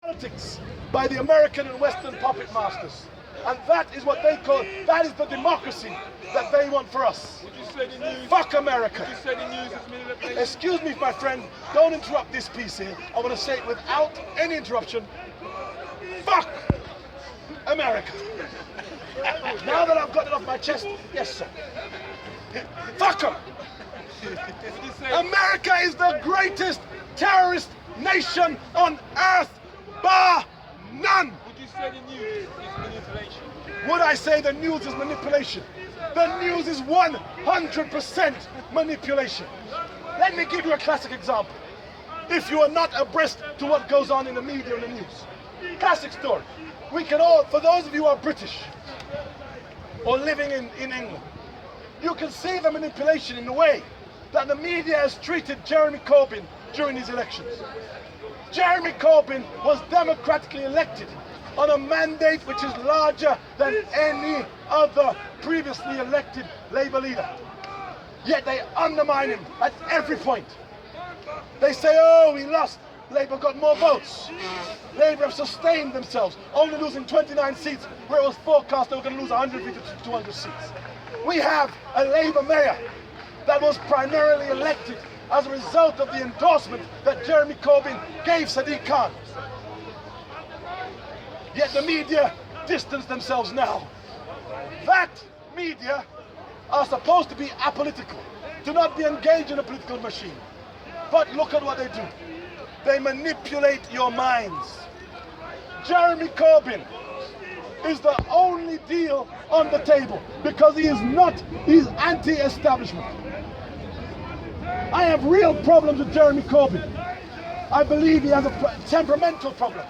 politics by the American and Western puppet masters. And that is what they call, that is the democracy that they want for us. Would you say the news? Fuck America. Would you say the news is manipulation? Excuse me, my friend, don't interrupt this piece here. I want to say it without any interruption. Fuck America. Now that I've got it off my chest, yes sir. Fuck them. America is the greatest terrorist nation on earth, bar none. Would you say the news is manipulation? Would I say the news is manipulation? The news is 100% manipulation. Let me give you a classic example. If you are not abreast to what goes on in the media and the news. Classic story. We can all, for those of you who are British or living in England, you can see the manipulation in the way that the media has treated Jeremy Corbyn during his elections. Jeremy Corbyn was democratically elected on a mandate which is larger than any other previously elected Labour leader. Yet they undermine him at every point. They say, oh, we lost. Labour got more votes. Labour have sustained themselves, only losing 29 seats, where it was forecast they were going to lose 150 to 200 seats. We have a Labour mayor that was primarily elected as a result of the endorsement that Jeremy Corbyn gave Sadiq Khan. Yet the media distance themselves now. That media are supposed to be apolitical, to not be engaged in a political machine. But look at what they do. They manipulate your minds. Jeremy Corbyn is the only deal on the table because he's anti-establishment. I have real problems with Jeremy Corbyn. I believe he has a temperamental problem.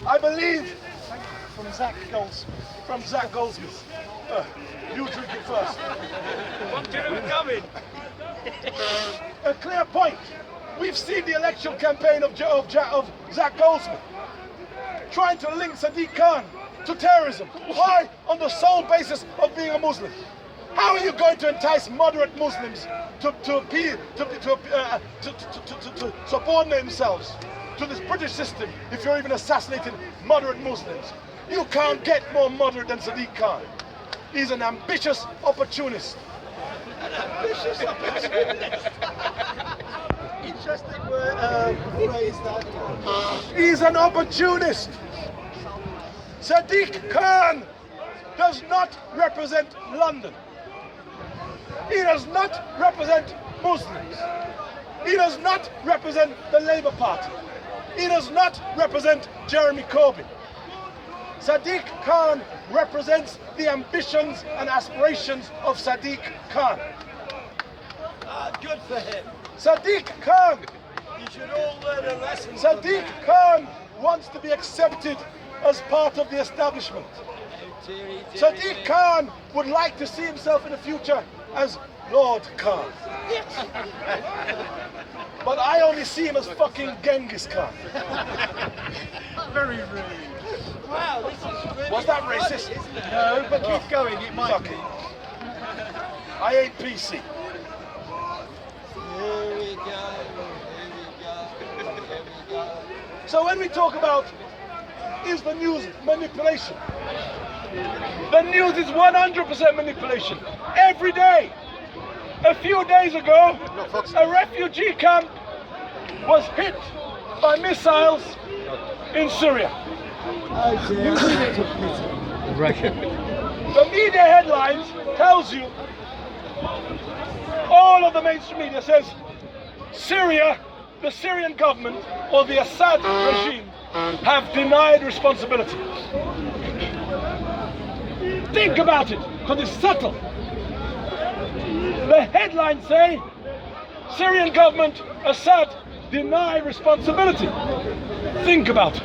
I believe from Zach Goldsmith. You drink it first. What can we come in? A clear point. We've seen the election campaign of Zach Goldsmith trying to link Sadiq Khan to terrorism. Why? On the sole basis of being a Muslim. How are you going to entice moderate Muslims to subordinate themselves to this British system if you're even assassinating moderate Muslims? You can't get more moderate than Sadiq Khan. He's an ambitious opportunist. An ambitious opportunist. Interesting phrase that. He's an opportunist. Sadiq Khan does not represent London. He does not represent Muslims. He does not represent the Labour Party. He does not represent Jeremy Corbyn. Sadiq Khan represents the ambitions and aspirations of Sadiq Khan. Good for him. Sadiq Khan. You should all learn a lesson. Sadiq Khan wants to be accepted as part of the establishment. Sadiq Khan would like to see himself in the future as Lord Khan. Yes. But I only see him as fucking Genghis Khan. Very rude. Wow, this is really Was that funny, racist? isn't it? No, but keep going, it might Fuck be. it. I ain't PC. Here we go, here we go, here we go. So when we talk about is the news manipulation, the news is 100% manipulation. Every day. A few days ago, a refugee camp was hit by missiles in Syria. Oh dear. Russia. The media headlines tells you, all of the mainstream media says, Syria, the Syrian government or the Assad regime have denied responsibility. Think about it, because it's subtle. The headlines say, Syrian government, Assad, deny responsibility. Think about it.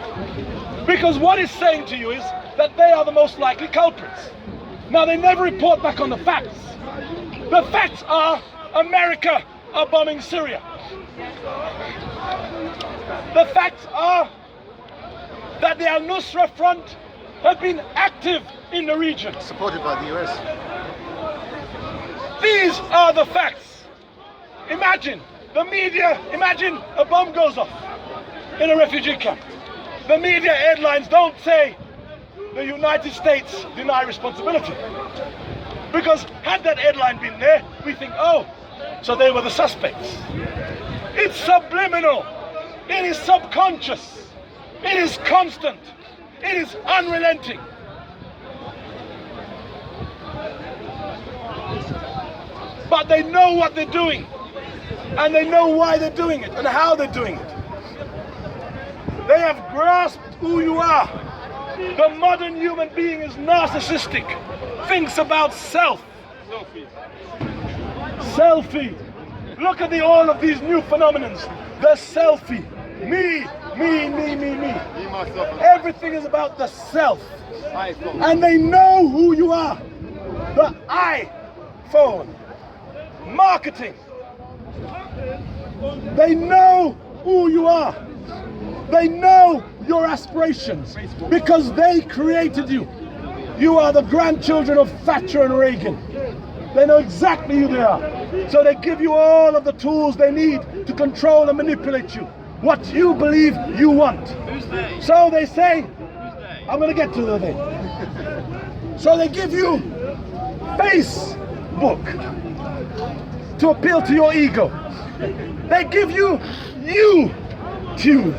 Because what it's saying to you is that they are the most likely culprits. Now, they never report back on the facts. The facts are America are bombing Syria. The facts are that the Al-Nusra Front have been active in the region. Supported by the US. These are the facts. Imagine the media, imagine a bomb goes off. in a refugee camp. The media headlines don't say the United States deny responsibility. Because had that headline been there, we think, oh, so they were the suspects. It's subliminal. It is subconscious. It is constant. It is unrelenting. But they know what they're doing. And they know why they're doing it and how they're doing it. They have grasped who you are. The modern human being is narcissistic, thinks about self. Selfie. Look at all of these new phenomenons. The selfie. Me. Me, myself, Everything is about the self. And they know who you are. The iPhone. Marketing. They know who you are. They know your aspirations because they created you. You are the grandchildren of Thatcher and Reagan. They know exactly who they are. So they give you all of the tools they need to control and manipulate you. What you believe you want. So they say, I'm going to get to the thing. So they give you Facebook to appeal to your ego. They give you YouTube.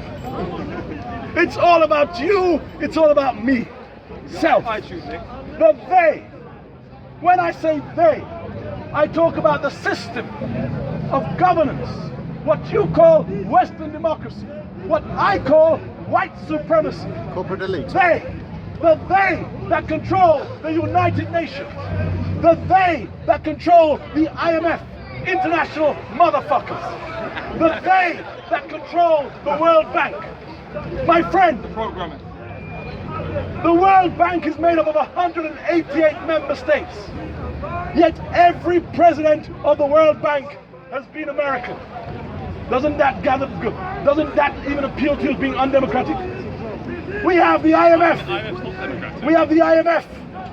It's all about you, it's all about me. Self. The they. When I say they, I talk about the system of governance. What you call Western democracy. What I call white supremacy. corporate elite. They. The they that control the United Nations. The they that control the IMF. International motherfuckers. The they that control the World Bank. My friend, the World Bank is made up of 188 member states. Yet every president of the World Bank has been American. Doesn't that even appeal to you as being undemocratic? We have the IMF. We have the IMF,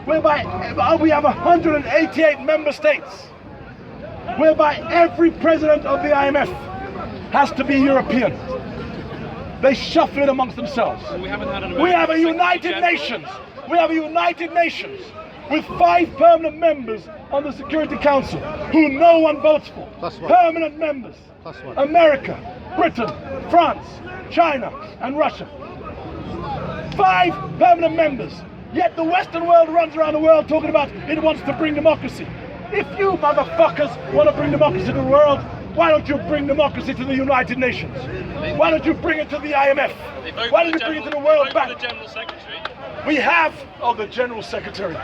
whereby we have 188 member states, whereby every president of the IMF has to be European. They shuffle it amongst themselves. We have a United Nations. We have a United Nations with 5 permanent members on the Security Council who no one votes for. Permanent members. America, Britain, France, China, and Russia. 5 permanent members. Yet the Western world runs around the world talking about it wants to bring democracy. If you motherfuckers want to bring democracy to the world, why don't you bring democracy to the United Nations? Why don't you bring it to the IMF? Why don't you bring it to the World Bank? We have, the General Secretary.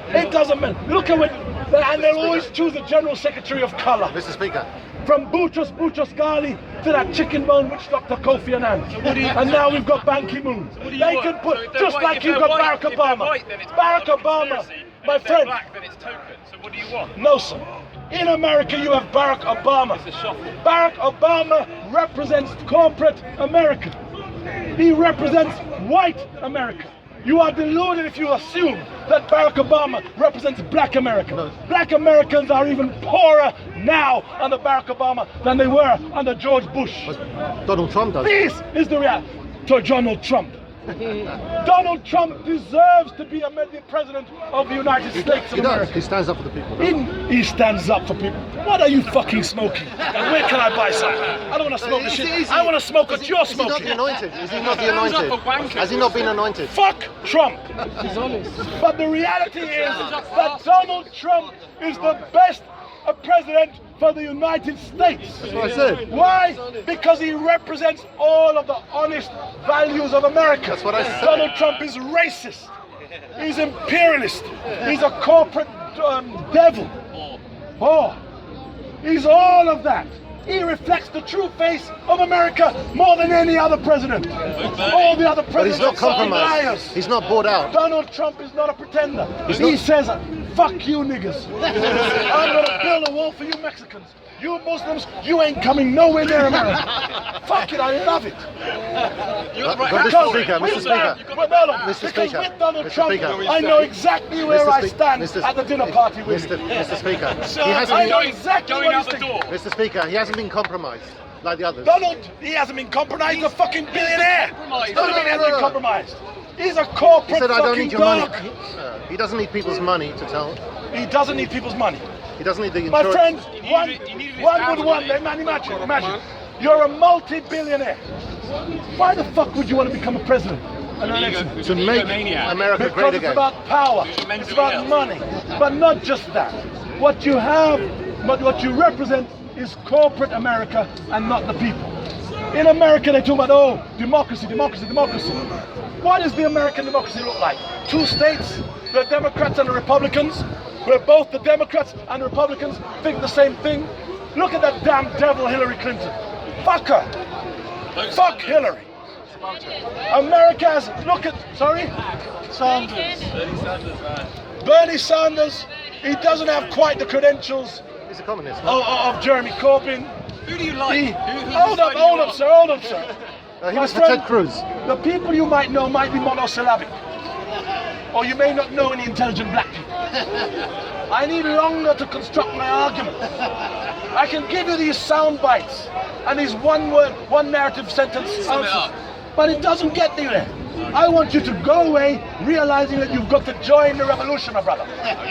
It doesn't matter. Look at what, and they'll always choose a General Secretary of colour. Mr. Speaker. From Boutros Ghali to that chicken bone witch doctor Kofi Annan. And now we've got Ban Ki-moon. They can put, just like you've got Barack Obama. Barack Obama, my friend. Then it's token. So what do you want? No, sir. In America, you have Barack Obama. Barack Obama represents corporate America. He represents white America. You are deluded if you assume that Barack Obama represents black America. No. Black Americans are even poorer now under Barack Obama than they were under George Bush. But Donald Trump does. This is the reality. To Donald Trump. Donald Trump deserves to be the president of the United States of He does. America. He stands up for the people. He stands up for people. What are you fucking smoking? And where can I buy some? I don't want to smoke this shit. I want to smoke what you're smoking. Is he not the anointed? Is he not the anointed? Has he not been anointed? Fuck Trump. But the reality is that Donald Trump is the best president for the United States. That's what I said. Why? Because he represents all of the honest values of America. That's what I said. Donald Trump is racist. He's imperialist. He's a corporate devil. Oh, he's all of that. He reflects the true face of America more than any other president. All the other presidents But he's not are compromised. liars. He's not bought out. Donald Trump is not a pretender. He's He not- says, fuck you niggas. I'm gonna build a wall for you Mexicans. You Muslims, you ain't coming nowhere near America. Fuck it, I love it. But Mr. Speaker, Mr. Speaker. Mr. Mr. Because Speaker, with Donald Mr. Trump, Speaker. I know exactly where I stand Mr. at the dinner party with Mr. him. Speaker, I know exactly Going what out he's the thinking. door. Mr. Speaker, he hasn't been compromised. like the others. Donald, he hasn't been compromised. He's a fucking billionaire. compromised. Doesn't mean he hasn't been compromised. He's a corporate He said, "I don't fucking need your dog. money." He doesn't need people's money to tell. He doesn't need people's money. He doesn't need the My insurance. friend, He one needed his would family. want, man, imagine. You're a multi-billionaire. Why the fuck would you want to become a president? And an election? To make Egomaniac. America Because great it's again. about power, You're mentally it's about ill. money, but not just that. What you have, what you represent is corporate America and not the people. In America they talk about, oh, democracy. What does the American democracy look like? 2 states, the Democrats and the Republicans, where both the Democrats and the Republicans think the same thing. Look at that damn devil Hillary Clinton. Fuck her. Fuck Hillary. America has, look at, sorry? Bernie Sanders, he doesn't have quite the credentials He's a communist. No? of Jeremy Corbyn. Who do you like? Hold up, sir. He My was for friend, Ted Cruz. The people you might know might be monosyllabic. Or you may not know any intelligent black people. I need longer to construct my argument. I can give you these sound bites and these one narrative sentence Sum it answers, up. but it doesn't get you there. I want you to go away realizing that you've got to join the revolution, my brother.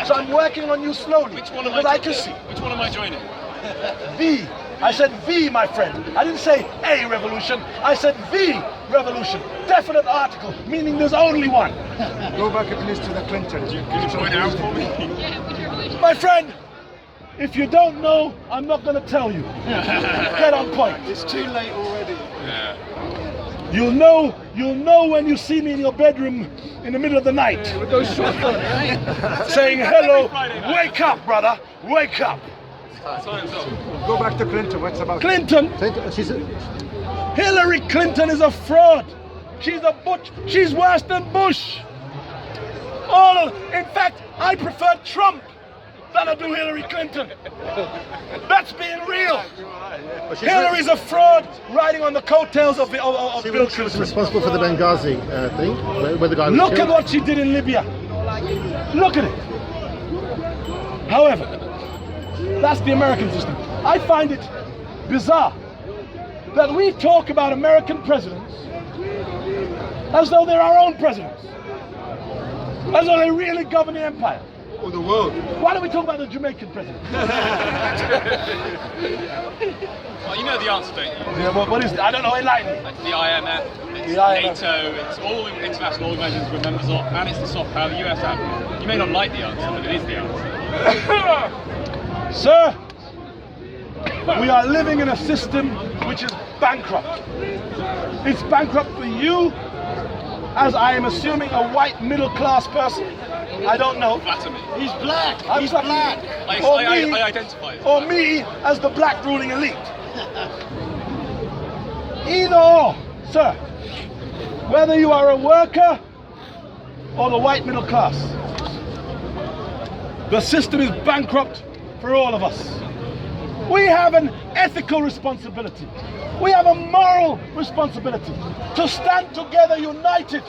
So I'm working on you slowly. Which one am because I I can see. Which one am I joining? V. I said V, my friend. I didn't say a revolution. I said V revolution. Definite article, meaning there's only one. Go back at least to the Clinton. Can you point out for me? My friend, if you don't know, I'm not going to tell you. Get on point. It's too late already. Yeah. You'll know when you see me in your bedroom in the middle of the night. Saying, hello, wake up, brother, wake up. Go back to Clinton. What's about Clinton, She's a, Hillary Clinton is a fraud. She's a butch. She's worse than Bush. In fact, I prefer Trump than I do Hillary Clinton. That's being real. but she's Hillary's a fraud riding on the coattails of Bill she was Clinton. responsible for the Benghazi thing, where the guy was Look at killed. what she did in Libya. Look at it. However, that's the American system. I find it bizarre that we talk about American presidents as though they're our own presidents. As though they really govern the empire. Or the world? Why don't we talk about the Jamaican president? Well, you know the answer, don't you? Yeah, what is it? I don't know, enlighten me. Like the IMF, it's The IMF. NATO, it's all the international organisations we're members of, and it's the soft power the US have. You may not like the answer, but it is the answer. Sir, we are living in a system which is bankrupt. It's bankrupt for you, as I am assuming a white middle-class person. I don't know. Flatter me. He's black. He's black. I identify as Or me as the black ruling elite. Either or, sir. Whether you are a worker or the white middle class, the system is bankrupt for all of us. We have an ethical responsibility. We have a moral responsibility to stand together united